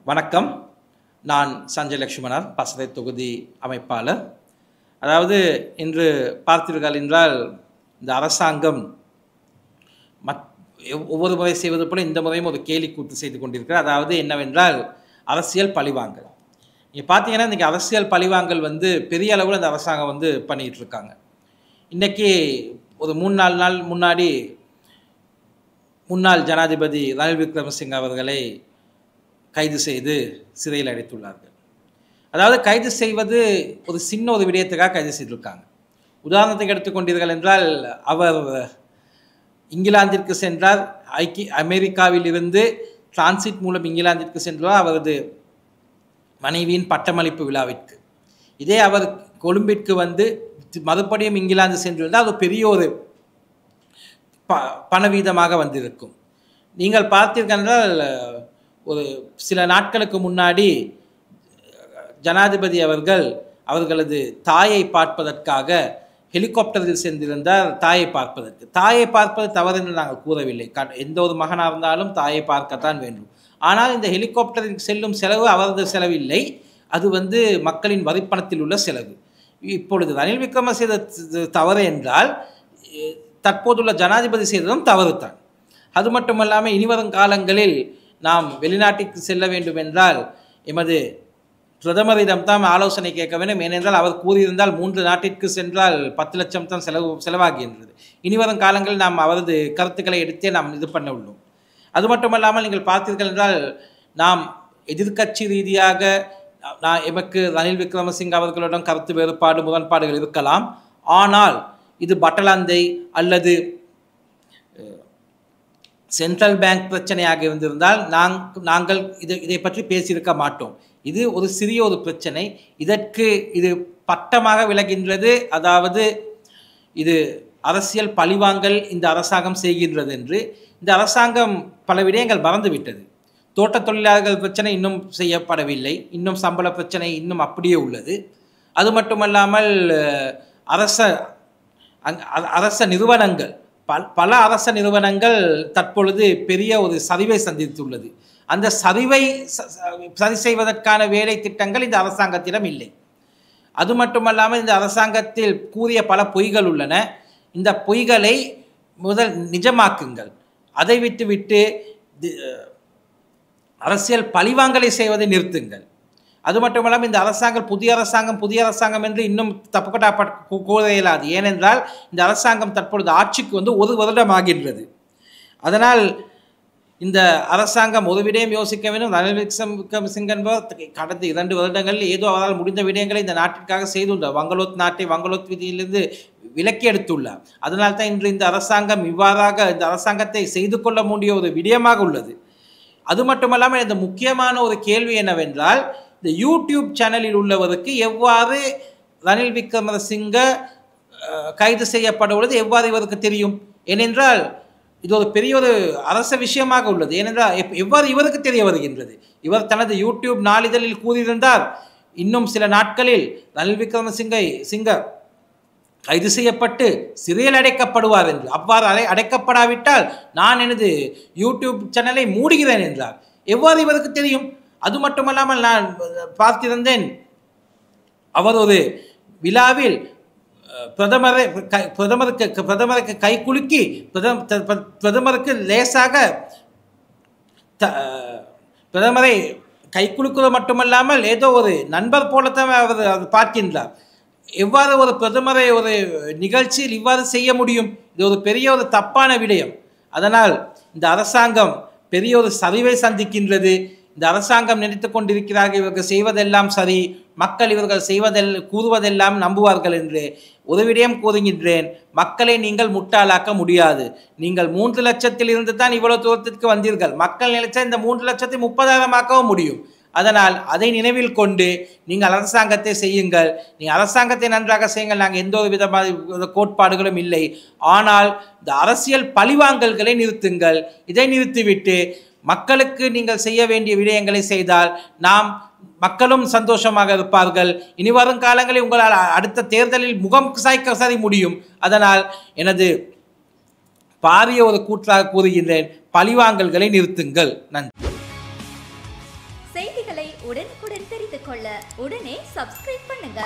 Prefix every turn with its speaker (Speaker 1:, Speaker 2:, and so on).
Speaker 1: வணக்கம். நான் சஞ்சய் லக்ஷ்மணர், பசறை தொகுதி அமைப்பாளர். அதாவது இன்று பார்த்தீர்கள் என்றால் இந்த அரசாங்கம் ஒவ்வொரு முறை செய்வது போல இந்த முறையும் ஒரு கேலி கூத்து செய்து கொண்டிருக்கிறார். அதாவது என்னவென்றால் அரசியல் பழிவாங்கல். நீங்கள் பார்த்தீங்கன்னா இன்றைக்கி அரசியல் பழிவாங்கல் பெரிய அளவில் இந்த அரசாங்கம் பண்ணிகிட்டு இருக்காங்க. இன்றைக்கி ஒரு 3-4 நாள் முன்னாடி முன்னாள் ஜனாதிபதி ரணில் விக்ரமசிங்க அவர்களை கைது செய்து சிறையில் அடைத்துள்ளார்கள். அதாவது கைது செய்வது ஒரு சின்ன ஒரு விடயத்துக்காக கைது செய்திருக்காங்க. உதாரணத்துக்கு எடுத்துக்கொண்டீர்கள் என்றால் அவர் இங்கிலாந்திற்கு சென்றார். அமெரிக்காவில் இருந்து டிரான்சிட் மூலம் இங்கிலாந்திற்கு சென்றார் அவரது மனைவியின் பட்டமளிப்பு விழாவிற்கு. இதே அவர் கொழும்பிற்கு மறுபடியும் இங்கிலாந்து சென்றிருந்தால் அது பெரிய ஒரு பணவீதமாக வந்திருக்கும். நீங்கள் பார்த்தீர்கள் என்றால் ஒரு சில நாட்களுக்கு முன்னாடி ஜனாதிபதி அவர்களது தாயை பார்ப்பதற்காக ஹெலிகாப்டரில் சென்றிருந்தார். தாயை பார்ப்பது தவறு என்று நாங்கள் கூறவில்லை. எந்த ஒரு மகனாக இருந்தாலும் தாயை பார்க்கத்தான் வேண்டும். ஆனால் இந்த ஹெலிகாப்டரில் செல்லும் செலவு அவரது செலவில்லை, அது மக்களின் வரிப்பணத்தில் உள்ள செலவு. இப்பொழுது ரணில் விக்ரமசிங்க செய்த தவறு என்றால் தற்போதுள்ள ஜனாதிபதி செய்ததும் தவறு தான். அது மட்டுமல்லாமல் இனிவரும் காலங்களில் நாம் வெளிநாட்டிற்கு செல்ல வேண்டும் என்றால் எமது பிரதமரிடம் தான் ஆலோசனை கேட்க வேண்டும். ஏனென்றால் அவர் கூறியிருந்தால் 3 நாட்டிற்கு சென்றால் 10 லட்சம் தான் செலவாகின்றது. இனிவரும் காலங்களில் நாம் அவரது கருத்துக்களை எடுத்தே நாம் இது பண்ண உள்ளோம். அது மட்டுமல்லாமல் நீங்கள் பார்த்தீர்கள் என்றால் நாம் எதிர்க்கட்சி ரீதியாக எமக்கு ரணில் விக்ரமசிங்க அவர்களிடம் கருத்து வேறுபாடு முரண்பாடுகள் இருக்கலாம். ஆனால் இது பட்டலந்தை அல்லது சென்ட்ரல் பேங்க் பிரச்சனையாக இருந்திருந்தால் நாங்கள் இதை பற்றி பேசியிருக்க மாட்டோம். இது ஒரு சிறிய ஒரு பிரச்சனை. இது பட்டமாக விளக்கின்றது. அதாவது இது அரசியல் பழிவாங்கல் இந்த அரசாங்கம் செய்கின்றது என்று. இந்த அரசாங்கம் பல விடயங்கள் மறந்துவிட்டது. தோட்ட தொழிலாளர்கள் பிரச்சனை இன்னும் செய்யப்படவில்லை. இன்னும் சம்பள பிரச்சனை இன்னும் அப்படியே உள்ளது. அது மட்டுமல்லாமல் அரச நிறுவனங்கள் பல அரச நிறுவனங்கள் தற்பொழுது பெரிய ஒரு சரிவை சந்தித்துள்ளது. அந்த சரிவை சரி செய்வதற்கான வேலை திட்டங்கள் இந்த அரசாங்கத்திடம் இல்லை. அது மட்டுமல்லாமல் இந்த அரசாங்கத்தில் கூறிய பல பொய்கள் உள்ளன. இந்த பொய்களை முதல் நிஜமாக்குங்கள். அதை விட்டு அரசியல் பழிவாங்கலை செய்வதை நிறுத்துங்கள். அது மட்டுமல்லாமல் இந்த அரசாங்கம் புதிய அரசாங்கம் என்று இன்னும் தப்புக்கட்டா கூற இயலாது. ஏனென்றால் இந்த அரசாங்கம் தற்பொழுது ஆட்சிக்கு 1 வருடம் ஆகின்றது. அதனால் இந்த அரசாங்கம் ஒரு விடயம் யோசிக்க வேண்டும். ரணில் விக்ரமசிங்க கடந்த 2 வருடங்களில் ஏதோ அவரால் முடிந்த விடயங்களை இந்த நாட்டிற்காக செய்துள்ளார். வங்கலோத் விதியிலிருந்து விலக்கி எடுத்துள்ளார். அதனால் தான் இன்று இந்த அரசாங்கம் இவ்வாறாக இந்த அரசாங்கத்தை செய்து கொள்ள முடிய ஒரு விடயமாக உள்ளது. அது மட்டுமல்லாமல் இந்த முக்கியமான ஒரு கேள்வி என்னவென்றால் இந்த யூடியூப் சேனலில் உள்ளவருக்கு எவ்வாறு ரணில் விக்ரமசிங்க கைது செய்யப்படுவது எவ்வாறு இவருக்கு தெரியும்? ஏனென்றால் இது ஒரு பெரிய ஒரு அரச விஷயமாக உள்ளது. ஏனென்றால் எவ்வாறு இவருக்கு தெரிய வருகின்றது? இவர் தனது யூடியூப் நாளிதழில் கூறியிருந்தார் இன்னும் சில நாட்களில் ரணில் விக்ரமசிங்க கைது செய்யப்பட்டு சிறையில் அடைக்கப்படுவார் என்று. அவ்வாறு அடைக்கப்படாவிட்டால் நான் எனது யூடியூப் சேனலை மூடுகிறேன் என்றார். எவ்வாறு இவருக்கு தெரியும்? அது மட்டுமல்லாமல் நான் பார்த்திருந்தேன் அவர் ஒரு விழாவில் பிரதமருக்கு கை குலுக்கி பிரதமருக்கு லேசாக பிரதமரை கை குலுக்குவது மட்டுமல்லாமல் ஏதோ ஒரு நண்பர் போலத்தான் அவர் பார்க்கின்றார். எவ்வாறு ஒரு பிரதமரை ஒரு நிகழ்ச்சியில் இவ்வாறு செய்ய முடியும்? இது ஒரு பெரிய ஒரு தப்பான விடயம். அதனால் இந்த அரசாங்கம் பெரிய ஒரு சரிவை சந்திக்கின்றது. இந்த அரசாங்கம் நினைத்து கொண்டிருக்கிறார்கள் இவர்கள் செய்வதெல்லாம் சரி, மக்கள் இவர்கள் கூறுவதெல்லாம் நம்புவார்கள் என்று. ஒரு விடயம் கூறுகின்றேன், மக்களை நீங்கள் முட்டாளாக்க முடியாது. நீங்கள் 3 லட்சத்தில் இருந்து தான் இவ்வளவு தூரத்திற்கு வந்தீர்கள். மக்கள் நினைச்சா இந்த 3 லட்சத்தை 30,000 முடியும். அதனால் அதை நினைவில் கொண்டு நீங்கள் அரசாங்கத்தை செய்யுங்கள். நீங்கள் அரசாங்கத்தை நன்றாக செய்யுங்கள். நாங்கள் எந்த ஒரு விதமான கோட்பாடுகளும் இல்லை. ஆனால் இந்த அரசியல் பழிவாங்கல்களை நிறுத்துங்கள். இதை நிறுத்திவிட்டு மக்களுக்கு நீங்கள் செய்ய வேண்டிய விடயங்களை செய்தால் மக்களும் சந்தோஷமாக இருப்பார்கள். இனி வரும் காலங்களில் உங்களால் அடுத்த தேர்தலில் முகம் சாய்க்க முடியும். அதனால் எனது பாரிய ஒரு கூற்றாக கூறுகின்றேன், பழிவாங்கல்களை நிறுத்துங்கள். நன்றி.
Speaker 2: செய்திகளை உடனுக்குடன் தெரிந்து கொள்ள உடனே சப்ஸ்கிரைப் பண்ணுங்க.